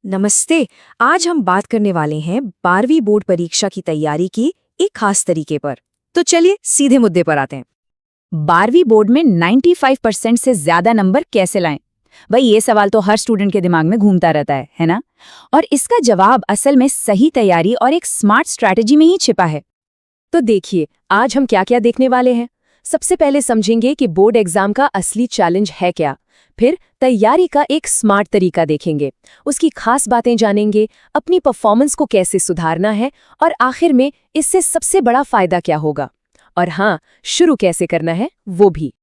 नमस्ते। आज हम बात करने वाले हैं 12वीं बोर्ड परीक्षा की तैयारी की एक खास तरीके पर। तो चलिए सीधे मुद्दे पर आते हैं। 12वीं बोर्ड में 95% से ज्यादा नंबर कैसे लाएं? भाई ये सवाल तो हर स्टूडेंट के दिमाग में घूमता रहता है ना? और इसका जवाब असल में सही तैयारी और एक स्मार्ट स्ट्रैटेजी में ही छिपा है। तो देखिए, आज हम क्या-क्या देखने वाले हैं। सबसे पहले समझेंगे कि बोर्ड एग्जाम का असली चैलेंज है क्या। फिर तैयारी का एक स्मार्ट तरीका देखेंगे, उसकी खास बातें जानेंगे, अपनी परफॉर्मेंस को कैसे सुधारना है और आखिर में इससे सबसे बड़ा फायदा क्या होगा। और हाँ, शुरू कैसे करना है वो भी।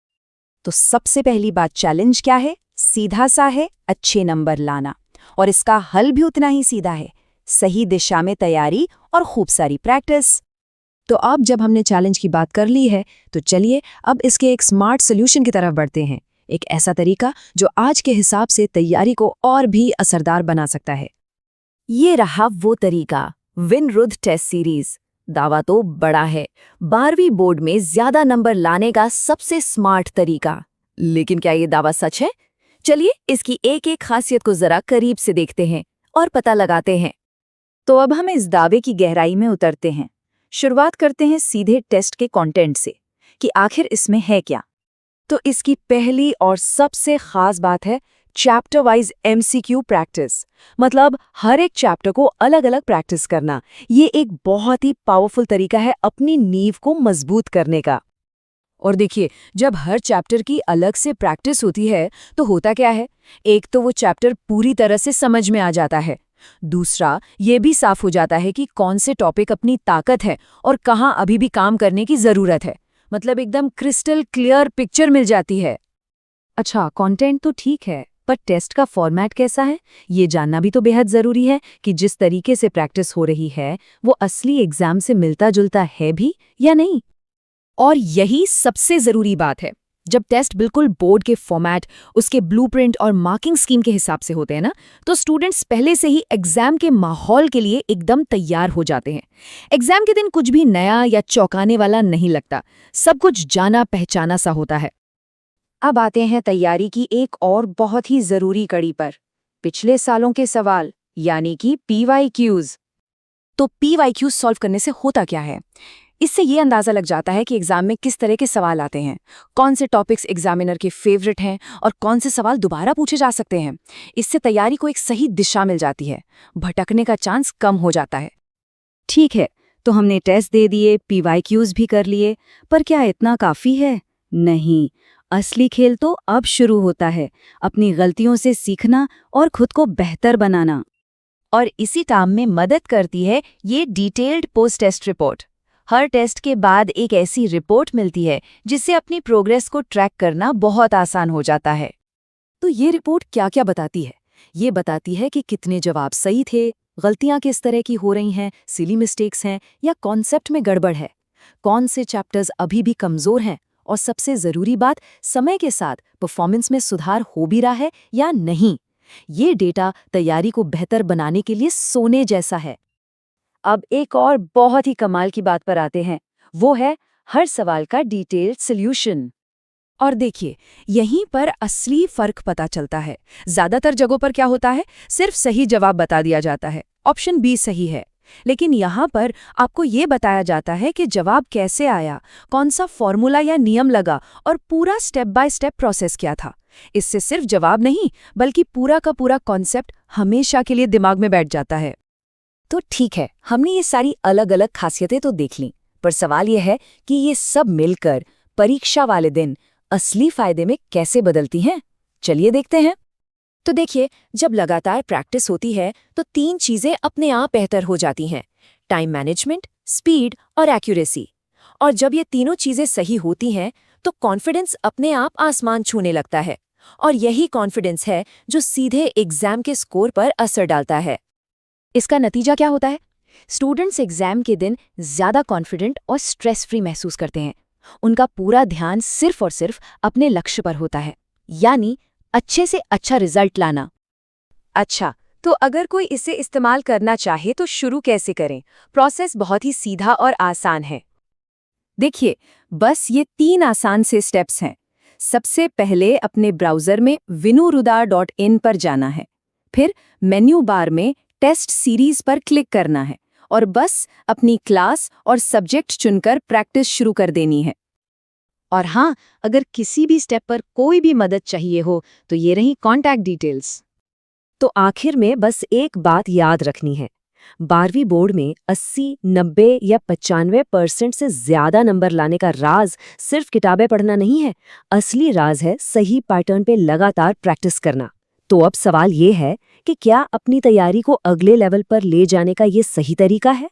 तो सबसे पहली बात, चैलेंज क्या है? सीधा सा है, अच्छे नंबर लाना। और इसका हल भी उतना ही सीधा है, सही दिशा में तैयारी और खूब सारी प्रैक्टिस। तो अब जब हमने चैलेंज की बात कर ली है, तो चलिए अब इसके एक स्मार्ट सोल्यूशन की तरफ बढ़ते हैं। एक ऐसा तरीका जो आज के हिसाब से तैयारी को और भी असरदार बना सकता है। ये रहा वो तरीका, विनरुद्ध टेस्ट सीरीज। दावा तो बड़ा है, 12वीं बोर्ड में ज्यादा नंबर लाने का सबसे स्मार्ट तरीका। लेकिन क्या ये दावा सच है? चलिए इसकी एक एक खासियत को जरा करीब से देखते हैं और पता लगाते हैं। तो अब हम इस दावे की गहराई में उतरते हैं। शुरुआत करते हैं सीधे टेस्ट के कंटेंट से कि आखिर इसमें है क्या। तो इसकी पहली और सबसे खास बात है चैप्टर वाइज एमसीक्यू प्रैक्टिस। मतलब हर एक चैप्टर को अलग अलग प्रैक्टिस करना। ये एक बहुत ही पावरफुल तरीका है अपनी नींव को मजबूत करने का। और देखिए, जब हर चैप्टर की अलग से प्रैक्टिस होती है तो होता क्या है, एक तो वो चैप्टर पूरी तरह से समझ में आ जाता है। दूसरा, ये भी साफ हो जाता है कि कौन से टॉपिक अपनी ताकत है और कहाँ अभी भी काम करने की जरूरत है। मतलब एकदम क्रिस्टल क्लियर पिक्चर मिल जाती है। अच्छा, कंटेंट तो ठीक है, पर टेस्ट का फॉर्मेट कैसा है, ये जानना भी तो बेहद जरूरी है कि जिस तरीके से प्रैक्टिस हो रही है वो असली एग्जाम से मिलता जुलता है भी या नहीं। और यही सबसे जरूरी बात है। जब टेस्ट बिल्कुल बोर्ड के फॉर्मेट, उसके ब्लूप्रिंट और मार्किंग स्कीम के हिसाब से होते हैं ना, तो स्टूडेंट्स पहले से ही एग्जाम के माहौल के लिए एकदम तैयार हो जाते हैं। एग्जाम के दिन कुछ भी नया या चौंकाने वाला नहीं लगता, सब कुछ जाना पहचाना सा होता है। अब आते हैं तैयारी की एक और बहुत ही जरूरी कड़ी पर, पिछले सालों के सवाल यानी कि PYQs। तो PYQs सॉल्व करने से होता क्या है? इससे ये अंदाजा लग जाता है कि एग्जाम में किस तरह के सवाल आते हैं, कौन से टॉपिक्स एग्जामिनर के फेवरेट हैं और कौन से सवाल दोबारा पूछे जा सकते हैं। इससे तैयारी को एक सही दिशा मिल जाती है, भटकने का चांस कम हो जाता है। ठीक है, तो हमने टेस्ट दे दिए, PYQs भी कर लिए, पर क्या इतना काफी है? नहीं, असली खेल तो अब शुरू होता है, अपनी गलतियों से सीखना और खुद को बेहतर बनाना। और इसी काम में मदद करती है ये डिटेल्ड पोस्ट टेस्ट रिपोर्ट। हर टेस्ट के बाद एक ऐसी रिपोर्ट मिलती है जिससे अपनी प्रोग्रेस को ट्रैक करना बहुत आसान हो जाता है। तो ये रिपोर्ट क्या-क्या बताती है? ये बताती है कि कितने जवाब सही थे, गलतियां किस तरह की हो रही हैं, सिली मिस्टेक्स हैं या कॉन्सेप्ट में गड़बड़ है, कौन से चैप्टर्स अभी भी कमजोर हैं और सबसे जरूरी बात, समय के साथ परफॉर्मेंस में सुधार हो भी रहा है या नहीं। ये डेटा तैयारी को बेहतर बनाने के लिए सोने जैसा है। अब एक और बहुत ही कमाल की बात पर आते हैं, वो है हर सवाल का डिटेल्ड सॉल्यूशन। और देखिए, यहीं पर असली फर्क पता चलता है। ज्यादातर जगहों पर क्या होता है, सिर्फ सही जवाब बता दिया जाता है, ऑप्शन बी सही है। लेकिन यहाँ पर आपको ये बताया जाता है कि जवाब कैसे आया, कौन सा फॉर्मूला या नियम लगा और पूरा स्टेप बाय स्टेप प्रोसेस क्या था। इससे सिर्फ जवाब नहीं, बल्कि पूरा का पूरा कॉन्सेप्ट हमेशा के लिए दिमाग में बैठ जाता है। तो ठीक है, हमने ये सारी अलग अलग खासियतें तो देख लीं, पर सवाल यह है कि ये सब मिलकर परीक्षा वाले दिन असली फायदे में कैसे बदलती हैं। चलिए देखते हैं। तो देखिए, जब लगातार प्रैक्टिस होती है तो 3 चीजें अपने आप बेहतर हो जाती हैं, टाइम मैनेजमेंट, स्पीड और एक्यूरेसी। और जब ये तीनों चीजें सही होती हैं तो कॉन्फिडेंस अपने आप आसमान छूने लगता है। और यही कॉन्फिडेंस है जो सीधे एग्जाम के स्कोर पर असर डालता है। इसका नतीजा क्या होता है? स्टूडेंट्स एग्जाम के दिन ज्यादा कॉन्फिडेंट और स्ट्रेस फ्री महसूस करते हैं। उनका पूरा ध्यान सिर्फ और सिर्फ अपने लक्ष्य पर होता है, यानी अच्छे से अच्छा रिजल्ट लाना। अच्छा, तो अगर कोई इसे इस्तेमाल करना चाहे तो शुरू कैसे करें? प्रोसेस बहुत ही सीधा और आसान है। देखिए, बस ये 3 आसान से स्टेप्स हैं। सबसे पहले अपने ब्राउज़र में vinuruda.in पर जाना है। फिर मेन्यू बार में टेस्ट सीरीज पर क्लिक करना है और बस अपनी क्लास और सब्जेक्ट चुनकर प्रैक्टिस शुरू कर देनी है। और हाँ, अगर किसी भी स्टेप पर कोई भी मदद चाहिए हो तो ये रही कॉन्टैक्ट डिटेल्स। तो आखिर में बस एक बात याद रखनी है, 12वीं बोर्ड में 80, 90 या 95% से ज्यादा नंबर लाने का राज सिर्फ किताबें पढ़ना नहीं है। असली राज है सही पैटर्न पे लगातार प्रैक्टिस करना। तो अब सवाल ये है कि क्या अपनी तैयारी को अगले लेवल पर ले जाने का ये सही तरीका है?